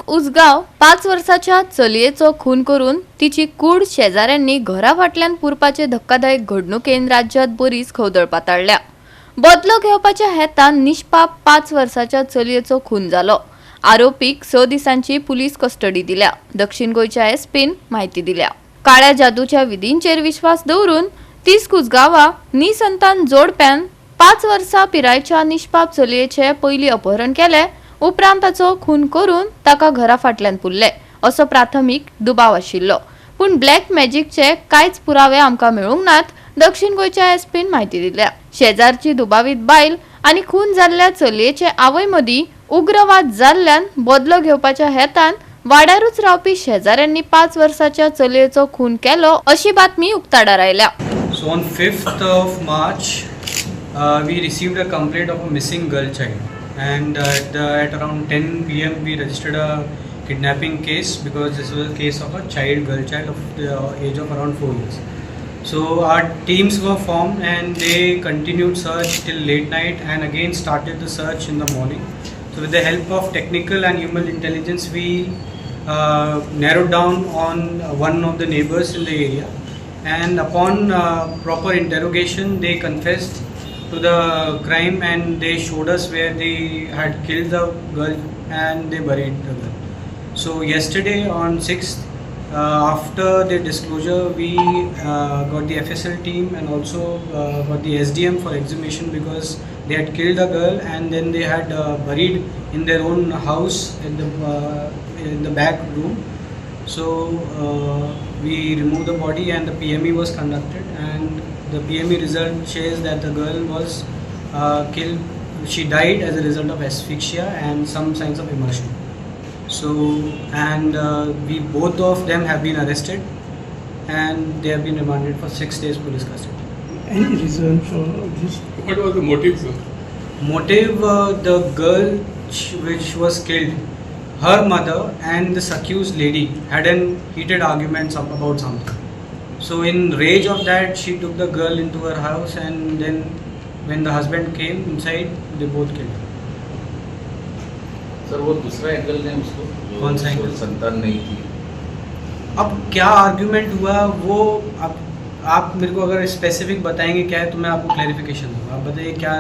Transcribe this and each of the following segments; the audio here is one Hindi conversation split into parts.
उसगाव 5 वर्षाच्या चलयेचो खून करून तिची कूड शेजाऱ्यांनी घरा फाटल्यान पुरपाचे धक्कादायक घडणुकेन राज्यात बरीच खवदळ पातळल्या। बदलो घेवपाच्या हेतान निष्पाप 5 वर्षाच्या चलयेचो खून जालो। आरोपीक 6 दिसांची पुलीस कस्टडी दिल्या। दक्षिण गोयच्या एसपीन माहिती दिल्या। काळ्या जादूच्या विधींचेर विश्वास दवरून 30 कुसगावा निसंतान जोडप्यान 5 वर्सां पिरायेच्या निष्पाप चलयेचे पयली अपहरण केले, उपरांत ताचो खून करून ताका घरा फाटल्यान पुरले असो प्राथमीक दुबाव आशिल्लो। पूण ब्लॅक मॅजिकचे कांयच पुरावे आमकां मेळूंक नात, दक्षिण गोयच्या एसपीन माहिती दिल्या। शेजारची दुबावीत बायल आनी खून जाल्ल्या चलयेचे आवय मदीं उग्रवाद जाल्ल्यान बदलो घेवपाच्या हेतान वाड्यारूच रावपी शेजाऱ्यांनी 5 वर्षाच्या चलयेचो खून केलो अशी बातमी उक्ताडार आयल्या। So on 5th of March, we received a complaint of a missing girl child, and at around 10 p.m. we registered a kidnapping case because this was a case of a girl child of the age of around 4 years. So our teams were formed and they continued search till late night and again started the search in the morning. So with the help of technical and human intelligence, we narrowed down on one of the neighbors in the area, and upon proper interrogation they confessed to the crime and they showed us where they had killed the girl and they buried the girl. So yesterday on 6th, after the disclosure, we got the FSL team and also got the SDM for exhumation because they had killed the girl and then they had buried in their own house in the back room. So we removed the body and the PME was conducted, and the PME result says that the girl was killed. She died as a result of asphyxia and some signs of immersion. So and we both of them have been arrested and they have been remanded for 6 days police custody. Any reason for this? What was the motive, sir? Motive, the girl which was killed, her mother and this accused lady had an heated arguments about something. So in rage of that, she took the girl into her house and then when the husband came inside, they both killed her. Sir वो दूसरा एंगल ने उसको कौन सा एंगल? संतान नहीं थी। अब क्या आर्ग्यूमेंट हुआ वो अब आप मेरे को अगर स्पेसिफिक बताएंगे क्या है तो मैं आपको क्लैरिफिकेशन दूंगा। आप बताइए क्या।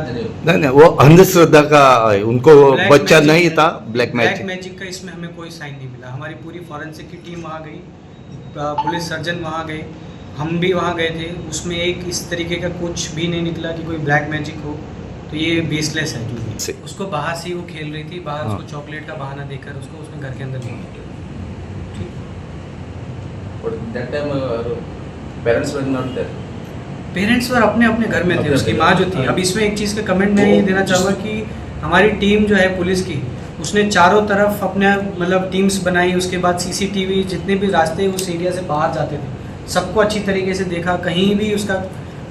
नहीं वो अंधश्रद्धा का है, उनको बच्चा नहीं था। ब्लैक मैजिक का इसमें हमें कोई साइन नहीं मिला। हमारी पूरी फॉरेंसिक की टीम वहाँ गई, पुलिस सर्जन वहाँ गए, हम भी वहाँ गए थे। उसमें एक इस तरीके का कुछ भी नहीं निकला कि कोई ब्लैक मैजिक हो, तो ये बेसलेस है। जो भी उसको बाहर से ही वो खेल रही थी, बाहर उसको चॉकलेट का बहाना देकर उसको उसमें घर के अंदर नहीं किया। But that time parents were not there. Parents और अपने अपने घर में थे, उसकी माँ जो थी। अब इसमें एक चीज़ का कमेंट मैं ये देना चाहूँगा कि हमारी टीम जो है पुलिस की, उसने चारों तरफ अपने मतलब टीम्स बनाई। उसके बाद सीसीटीवी जितने भी रास्ते उस एरिया से बाहर जाते थे सबको अच्छी तरीके से देखा। कहीं भी उसका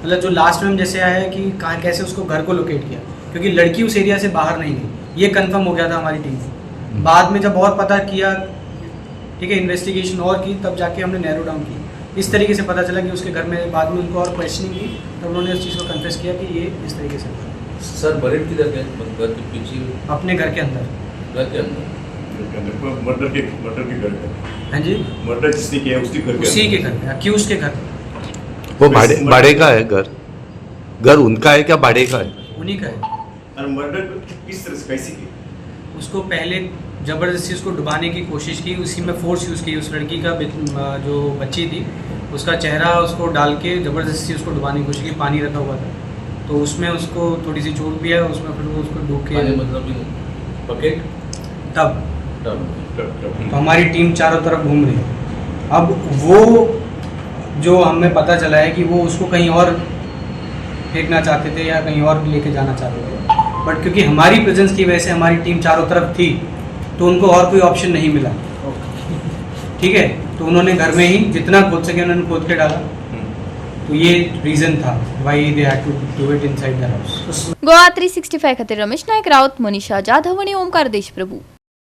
मतलब जो लास्ट में जैसे आया है कि कहाँ कैसे उसको घर को लोकेट किया, क्योंकि लड़की उस एरिया से बाहर नहीं गई, ये कंफर्म हो गया था हमारी टीम को। बाद में जब और पता किया, ठीक है, इन्वेस्टिगेशन और की, तब जाके हमने नैरो डाउन की। इस तरीके से पता चला कि उसके घर में बाद में उनको और क्वेश्चनिंग की, तब उन्होंने उस चीज़ को कन्फेस किया कि ये इस तरीके से हुआ। सर बरीड किधर गए? घर के पीछे? अपने घर के अंदर। घर के अंदर? मर्डर के घर पे। हाँ जी, मर्डर जिसने किया उसके घर पे। उसी के घर पे, अक्यूज के घर। वो भाड़े का है घर उनका है क्या भाड़े का है? उन्हीं का है। और मर्डर किस तरह से कैसे की? उसको पहले ज़बरदस्ती उसको डुबाने की कोशिश की, उसी में फोर्स यूज़ की। उस लड़की का जो बच्ची थी उसका चेहरा उसको डाल के ज़बरदस्ती उसको डुबाने की कोशिश की। पानी रखा हुआ था तो उसमें उसको थोड़ी सी चोट भी है, उसमें फिर वो उसको डूब के मतलब बकेट तब टब तो हमारी टीम चारों तरफ घूम रही है। अब वो जो हमें पता चला है कि वो उसको कहीं और फेंकना चाहते थे या कहीं और लेके जाना चाहते थे, बट क्योंकि हमारी प्रेजेंस की वजह से हमारी टीम चारों तरफ थी तो उनको और कोई ऑप्शन नहीं मिला। ठीक है, तो उन्होंने घर में ही जितना खोद सके उन्होंने खोद के डाला। तो ये रीजन था why they had to do it inside the house. Goa 365 खातीर रमेश नायक राउत, मनीषा जाधव आणि ओमकार देशप्रभू।